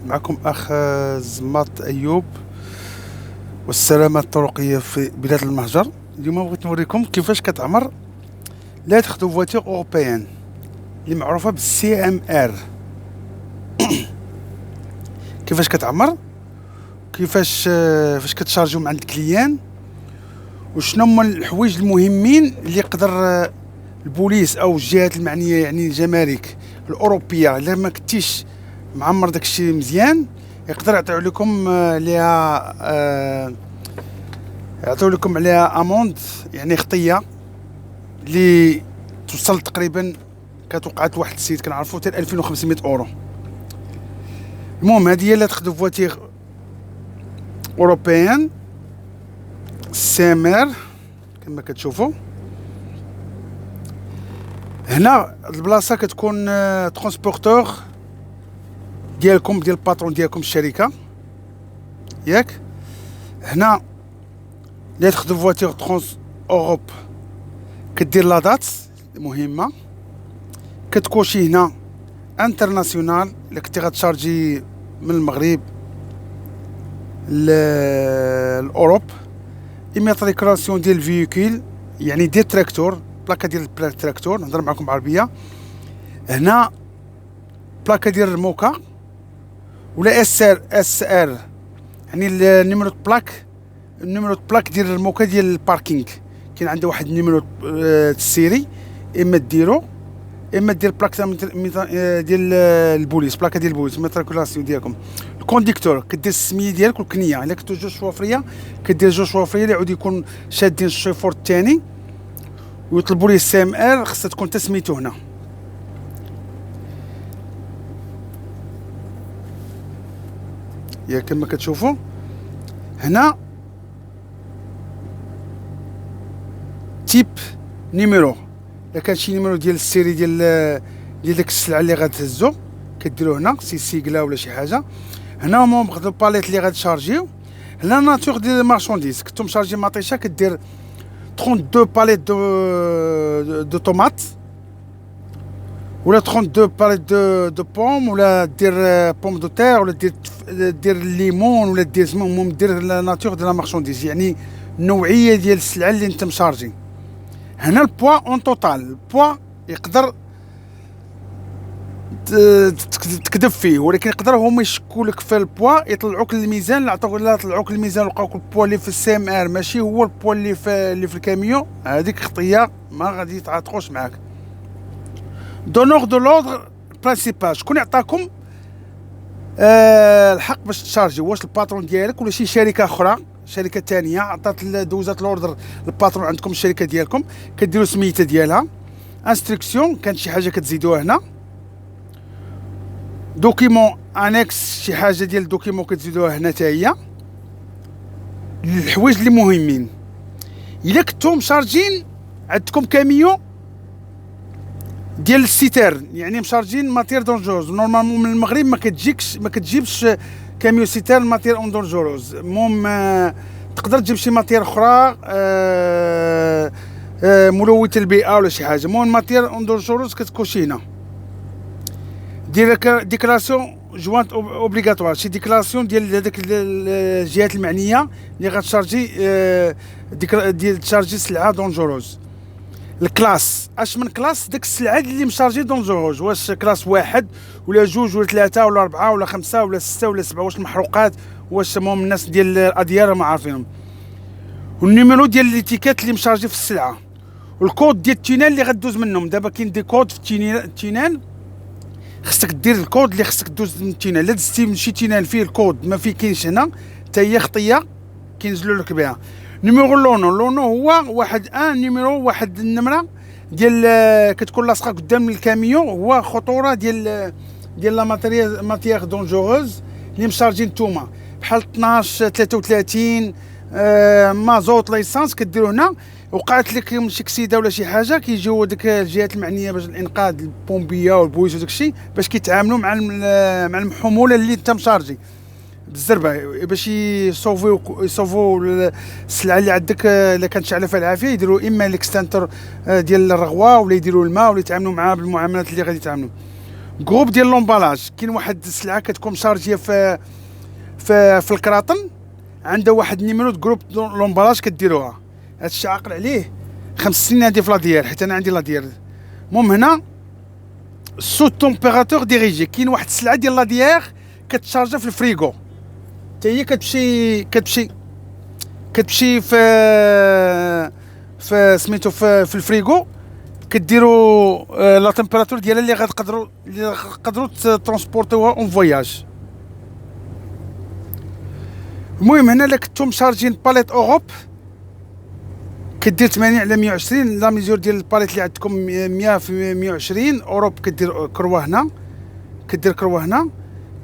معكم أخ زماط أيوب والسلامة الطرقية في بلاد المهجر. اليوم بغيت نوريكم كيفاش كتعمر لا تخدم فواتير أوروبيان اللي معروفة بالسي ام ار. كيفاش كتعمر، كيفاش فاش كتشارجو من عند الكليان، وشنو هما الحوايج المهمين اللي يقدر البوليس او الجهات المعنيه، يعني الجمارك الاوروبيه، الا ما كنتيش معمر داكشي مزيان يقدر يعطيو لكم ليها يعطيو لكم عليها اموند، يعني خطيه اللي توصل تقريبا كتوقعت واحد السيد كنعرفو حتى 2500 اورو. المهم هذه هي لا تخدم فواتير اوروبيان سامر كما كتشوفوا. هنا البلاصه كتكون ترونسبورتور ديالكم، ديال الباترون ديالكم الشركه ياك. هنا لا تخدم فواتير ترونس اوروب كدير لا دات مهمه، كتكوشي هنا انترناسيونال الا كنتي غتشارجي من المغرب لاوروب. ايماتريكولاسيون ديال الفييكول يعني ديال التراكتور، بلاكه ديال التراكتور، نهضر معكم عربيه. هنا بلاكه ديال الموكا ولا اس ار، يعني النيميرو بلاك، النيميرو بلاك ديال الموكا ديال الباركينغ. كاين عنده واحد النيميرو السيري، اما ديرو اما دير بلاك ديال البوليس، بلاكه ديال البوليس، ماتريكولاسيون ديالكم. الكونديكتور كدير السميه ديالك والكنيه، الا كنتو جوج شوافريه كدير جوج شوافريه اللي يعود يكون شادين الشيفور الثاني ويطلبوا ليه السي ام ار، خصها تكون تسميتو هنا. يا كما كتشوفوا هنا تيب نيميرو، الا كان شي نيميرو ديال السيري ديال داك السلعه اللي غتهزو كديرو هنا، سي سيكلا ولا شي حاجه. هنا هما بغض الباليت اللي غتشارجيو. هنا ناتور ديال المارشونديز، كنتو مشارجي مطيشه كدير 32 باليت دو طوماط ولا 32 باليت دو بوم، ولا دير بوم دو تير، ولا دير الليمون، ولا دير المهم دير لا ناتور ديال المارشونديز، يعني النوعيه ديال السلعه اللي انت مشارجي. هنا البوا اون توتال، البوا يقدر تكذب فيه، ولكن يقدر هما يشكوا لك في البوا، يطلعوك للميزان اللي عطوك، لا طلعوك للميزان لقاوك البوا اللي في السي ام ار ماشي هو البوا اللي في الكاميون، هذيك خطيه ما غادي يتعاطقوش معاك. دونور دو لوردر برينسيبال، شكون يعطاكم الحق باش تشارجي؟ واش الباترون ديالك ولا شي شركه اخرى، شركه ثانيه عطات دوزات لوردر الباترون عندكم الشركه ديالكم، كديروا سميتها ديالها، انستركسيون كانت شي حاجه كتزيدوها هنا، دوكيمون انكس شي حاجه ديال الدوكيمون كتزيدوها هنا حتى هي. الحوايج اللي مهمين الا كنتو مشارجين عندكم كاميون ديال السيتيرن، يعني مشارجين ماتير دونجوروز، نورمالمون من المغرب ما كتجيبش كاميون سيتيرن ماتير اون دونجوروز. المهم تقدر تجيب شي ماتير اخرى ملوثه البيئه ولا شي حاجه. المهم ماتير اون دونجوروز كتكوشي هنا. ديكلاسيون جوانت اوبليغاتوار، شي ديكلاسيون ديال هذاك الجهات المعنيه اللي غتشارجي ديال تشارجي سلعه دونجوروز. الكلاس، اش من كلاس ديك السلعه اللي مشارجي دونجوروز، واش كلاس واحد ولا جوج ولا ثلاثه ولا اربعه ولا خمسه ولا سته ولا سبعه، واش المحروقات، واش المهم الناس ديال الاديار ما عارفينهم. والنيميرو ديال ليتيكات اللي مشارجي في السلعه، والكود ديال التينان اللي غدوز منهم. دابا كاين دي كود في التينان، خصك دير الكود اللي خصك دوز من التينان. لا دزتي من شي تينان فيه الكود ما فيه كاينش هنا حتى هي خطيه كينزلوا لك بها. نيميرو لونو هو واحد نيميرو، واحد النمره ديال كتكون لاصقه قدام الكاميون، هو خطوره ديال لا ماتيير دونجوروز اللي مشارجين نتوما، بحال 12 33 مازوت ليسانس كديرو هنا. وقعت لك شي كسيده ولا شي حاجه كيجيو ديك الجهات المعنيه باش الانقاذ، البومبيه والبوليس وداك الشيء، باش كيتعاملوا مع الحموله اللي انت مشارجي بالزربه، باش يصوفوا السلعه اللي عندك الا كانت شاعله فيها العافيه، يديروا اما ليكستانتر ديال الرغوه، ولا يديروا الماء، ولا يتعاملوا معاه بالمعاملات اللي غادي يتعاملوا. جروب ديال لومبالاج، كاين واحد السلعه كتكون شارجيه في الكراطن، عنده واحد نيميرو جروب لومبالاج كديروها. هادشي عاقل عليه 5 سنين هادي في لادير، حيت انا عندي لادير. المهم هنا سو تومبيراتور ديريجي، كاين واحد السلعه ديال لادير كتشارجا في الفريغو، حتى هي كتمشي في سميتو في الفريغو، كديروا لا تمبيراتور ديالها اللي غتقدروا ترونسبورتوها اون فواياج. المهم هنا الا كنتو مشارجين باليت اوروب كدير 80 على 120، لا ميزور ديال الباليت اللي عندكم 100 في 120 اوروب، كدير كروه هنا،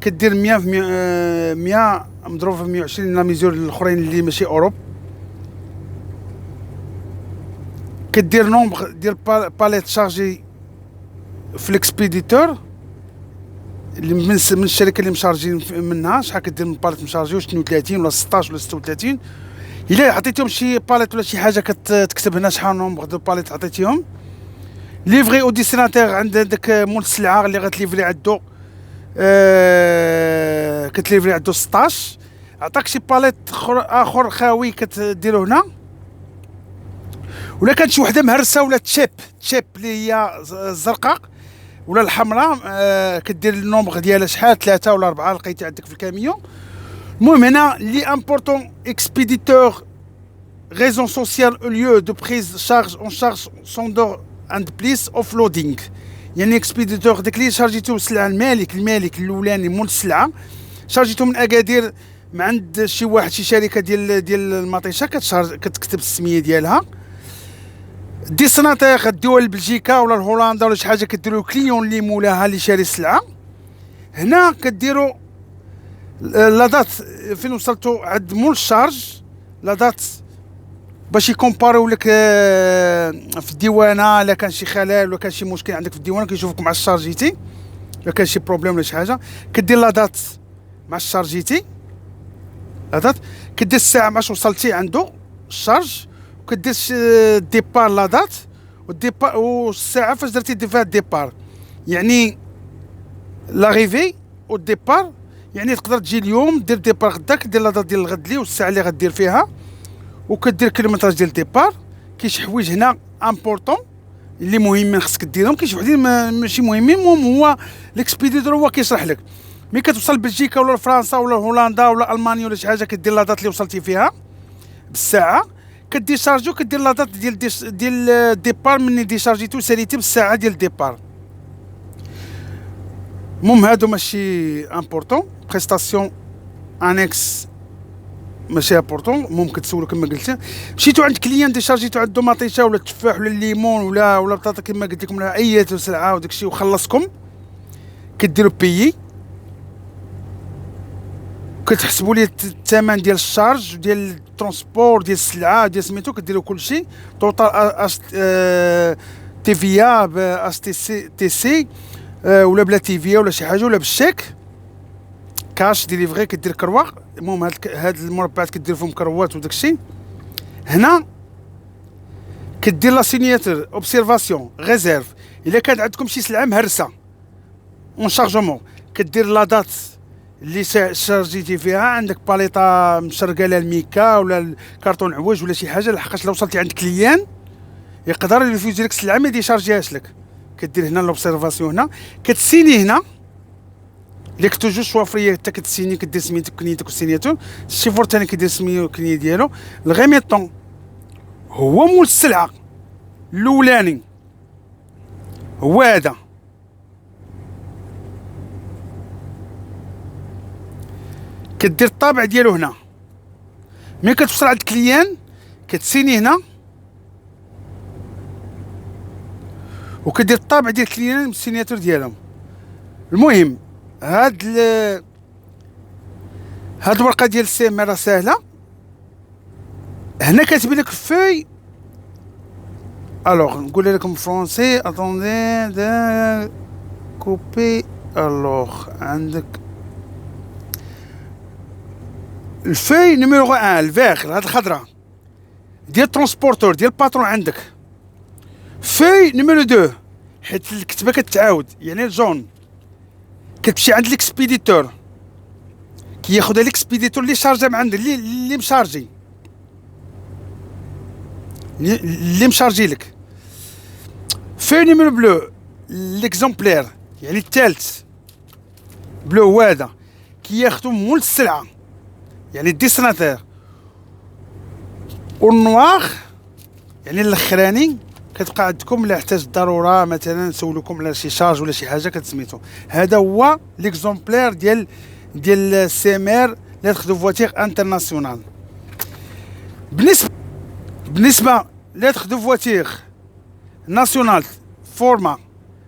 كدير 100 في 100 مضروب في 120 لا ميزور الاخرين اللي ماشي اوروب، كدير نومبر ديال باليت شارجي في الاكسبيديتور اللي من الشركه اللي مشارجين منها، شحال كدير من باليت مشارجي، واش 32 ولا 16 ولا 36. الا عطيتيهم شي باليت ولا شي حاجه كتكتب هنا شحال نومبر دو باليت عطيتيهم. ليفري او ديستيناتير، عند داك مول السلعه اللي غتليفري عندو كتليفري عندو 16، عطاك شي باليت اخر خاوي كتديرو هنا. ولا كانت شي وحده مهرسه ولا تشيب اللي هي الزرقاء ولا الحمراء، كدير النومبر ديالها شحال 3 ولا 4 لقيتي عندك في الكاميون. المهم هنا لي امبورطون اكسبيديتور raison sociale au lieu de prise charge en charge sondor and place offloading، يعني اكسبيديتور داك اللي شارجيتو السلعه، المالك الاولاني مول السلعه شارجيتو من اكادير من عند شي واحد شي شركه ديال المطيشه، كتكتب السميه ديالها. ديستيناتير غديوها لبلجيكا ولا لهولندا ولا شي حاجه، كديروا كليون اللي مولاها اللي شاري السلعه. هنا كديروا لا دات فين وصلتوا عند مول الشارج، لا دات باش يكومباريو لك في الديوانه الا كان شي خلل ولا كان شي مشكل عندك في الديوانه، كيشوفوك مع الشارجيتي الا كان شي بروبليم ولا شي حاجه، كدير لا دات مع الشارجيتي، لا دات كدير الساعه ماش وصلتي عنده الشارج، وكدير الديبار لا دات والديبار والساعه فاش درتي فيها الديبار، يعني لاغيفي والديبار، يعني تقدر تجي اليوم دير ديبار غدا، كدير لا دات ديال الغد لي والساعه اللي غدير فيها، وكدير كيلومتراج ديال الديبار. كاين شي حوايج هنا امبورطون اللي مهمين خصك ديرهم، كاين شي وحدين ماشي مهمين. المهم هو الاكسبيديتور هو كيشرح لك. ملي كتوصل بلجيكا ولا فرنسا ولا هولندا ولا المانيا ولا شي حاجه، كدير لا دات اللي وصلتي فيها بالساعه، كديشارجو، كدير لا دات ديال الديبار مني ديشارجيتو ساليتي بالساعه ديال الديبار. المهم هادو ماشي امبورطون. بريستاسيون انكس ماشي امبورطون. ممكن تسولو كما قلت، مشيتو عند كليان ديشارجيتو عندو مطيشه ولا التفاح ولا الليمون ولا بطاطا كما قلت لكم، ولا اي سلعه وداكشي وخلصكم، كديروا بيي، كتحسبوا لي الثمن ديال الشارج ديال الترونسبور ديال السلعه ديال سميتو، كديروا كلشي توتال اش تي فيا باش تي سي ولا بلا تي فيا ولا شي حاجه ولا بالشيك كاش ديليفري، كدير كروه. المهم هاد المربعات كدير فيهم كروات وداكشي. هنا كدير لا سينياتور اوبسيرفاسيون ريزيرف، الا كانت عندكم شي سلعه مهرسه اون شارجمون، كدير لا دات اللي شارجيتي فيها، عندك باليطه مشرقه للميكا ولا الكارطون عوج ولا شي حاجه، لحقاش لو وصلتي عند كليان يقدر يفوز لك السلعه ما يديشارجيهاش لك. كدير هنا لوبسيرفاسيون، هنا كتسيني، هنا ليك توجور شوافريه حتى كتسيني، كدير سميتك كنيتك والسينياتور. الشيفور ثاني كيدير سميه والكنيه ديالو. الغيميطون هو مول السلعه الاولاني، هو هذا. كدير الطابع ديالو هنا. ملي كتوصل عند الكليان كتسيني هنا، وكدير الطابع ديال الكليان بالسينياتور ديالهم. المهم هاد الورقه ديال السي ام راه ساهله. هنا كاتب لك في الوغ نقول لكم فرونسي، اتوندي دا كوبي. الوغ عندك الفي نيميرو 1 الفيغ، هاد الخضراء ديال ترونسبورتور ديال الباترون عندك. في نيميرو 2 حيت الكتبه كتعاود، يعني الجون كتمشي عند الاكسبيديتور، كياخدها الاكسبيديتور اللي شارجه من عند اللي مشارجي، اللي مشارجي لك. في نيميرو بلو ليكزومبلير يعني الثالث بلو هو هذا، كياخدو مول السلعه يعني الديسناتير. والنواغ يعني الاخراني كتبقى عندكم لا احتاج ضروره مثلا نسولكم على شي شارج ولا شي حاجه كتسميتو. هذا هو ليكزومبلير ديال السيمير ليتر دو فواتير انترناسيونال. بالنسبه ليتر دو فواتير ناسيونال فورما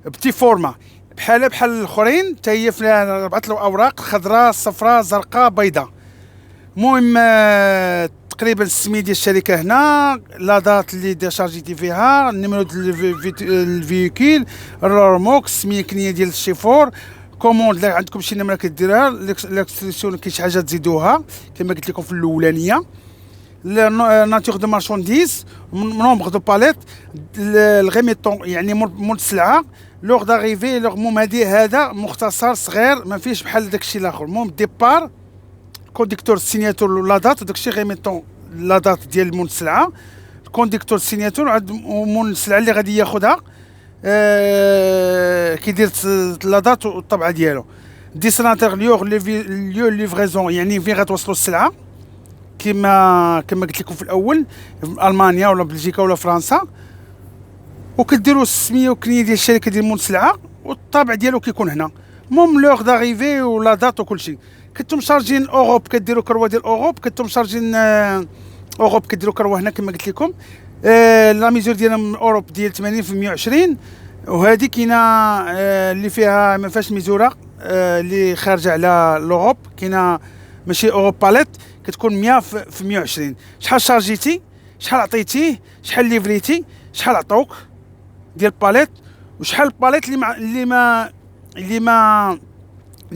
بتي فورما بحال الاخرين، حتى هي فيها 4 الاوراق خضراء صفراء زرقاء بيضاء. المهم تقريبا السميه ديال الشركه هنا، لا دات اللي شارجيتي فيها، النيميرو ديال الفيكيل، الرموك، السميه الكنيه ديال الشيفور، كوموند عندكم شي نمره كديرها، ليكستريكسيون كاين شي حاجه تزيدوها كما قلت لكم في الاولانيه، ناتور دو مارشانديز، نومبر دو باليت، الغيميتون يعني مول السلعه، لوغ داريفي. المهم هذا مختصر صغير ما فيش بحال داكشي الاخر. المهم ديبار كونديكتور سيناتور لا دات، داكشي غيميتون لا دات ديال مول السلعه، الكونديكتور سيناتور عند مول السلعه اللي غادي ياخذها كيدير لا دات والطبعه ديالو. ديسناتير ليو ليفريزون يعني فين غتوصلوا السلعه، كما قلت لكم في الاول في المانيا ولا بلجيكا ولا فرنسا، وكديروا السميه والكنيه ديال الشركه ديال مول السلعه والطابع ديالو كيكون هنا. المهم لوغ داريفي ولا دات وكلشي. كنتم شارجين اوروب كديروا كروه ديال اوروب، كنتم شارجين اوروب كديروا كروه هنا كما قلت لكم. لا ميزور ديالهم اوروب ديال 80 في 120، وهذه كاينه اللي فيها ما فيهاش ميزوره اللي خارجه على لوروب، كاينه ماشي اوروب باليت كتكون 100 في 120. شحال شارجيتي، شحال عطيتيه، شحال ليفريتي، شحال عطوك ديال باليت، وشحال الباليت اللي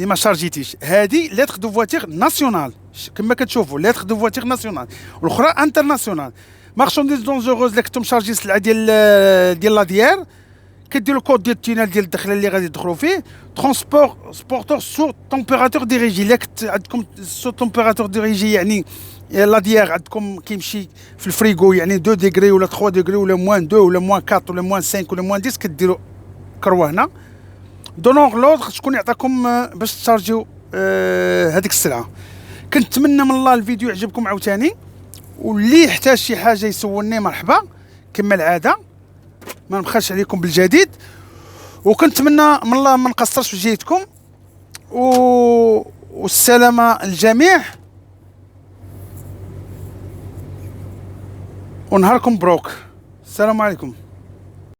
ما شارجيتيش. هذه ليتر دو فواتير ناسيونال كما كتشوفوا، ليتر دو فواتير ناسيونال، والاخرى انترناسيونال. مارشانديز دونجوروز اللي كنتم شارجين السلعه ديال لاديير، كديروا كود ديال التينال ديال الدخله اللي غادي تدخلوا فيه. ترونسبورتور سو تمبيراتور ديريجي، الا كنت عندكم سو تمبيراتور ديريجي يعني لاديير عندكم كيمشي في الفريغو يعني 2 ديغري ولا 3 ديغري ولا موان 2 ولا موان 4 ولا موان 5 ولا موان 10، كديروا كروه هنا دونور لودر شكون يعطيكم باش تشارجيو هذيك السلعه. كنتمنى من الله الفيديو يعجبكم عاوتاني، واللي يحتاج شي حاجه يسولني مرحبا كما العاده، ما نبخلش عليكم بالجديد. وكنتمنى من الله ما نقصرش في جهتكم، والسلامه الجميع، ونهاركم بروك. السلام عليكم.